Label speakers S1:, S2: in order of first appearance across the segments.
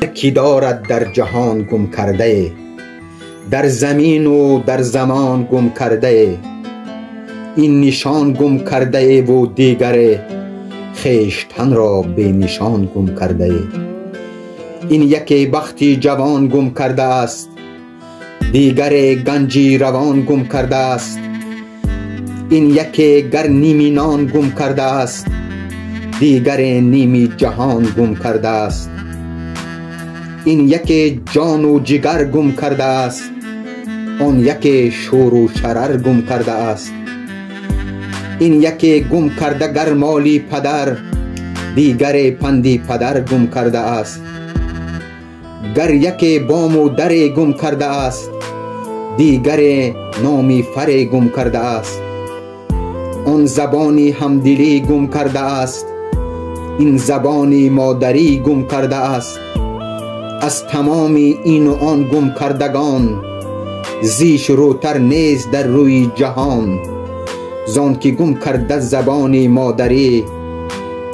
S1: کی دارد در جهان گم کرده، در زمین و در زمان گم کرده. این نشان گم کرده و دیگر خویشتن را به نشان گم کرده. این یکی بختی جوان گم کرده است، دیگر گنجی روان گم کرده است. این یکی گر نیمی نان گم کرده است، دیگر نیمی جهان گم کرده است. این یکی جان و جگر گم کرده است، آن یکی شور و شرر گم کرده است. این یکی گم کرده گر مالی پدر، دیگر پندی پدر گم کرده است. گر یکی بام و در گم کرده است، دیگر نامی فر گم کرده است. آن زبانی همدلی گم کرده است، این زبانی مادری گم کرده است. از تمام این و آن گم کردگان، زیش روتر نیست در روی جهان. زان که گم کرده زبانی مادری،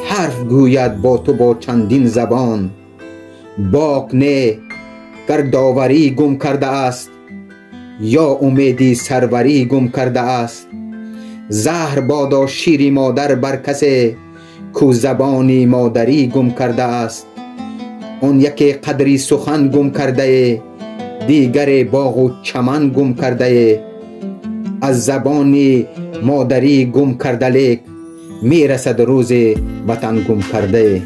S1: حرف گوید با تو با چندین زبان. باک نه گر داوری گم کرده است، یا امیدی سروری گم کرده است. زهر بادا شیری مادر بر کسی، کو زبانی مادری گم کرده است. آن یکی قدری سخن گم کرده، دیگر باغ و چمن گم کرده. از زبانی مادری گم کرده لیک، می رسد روز وطن گم کرده.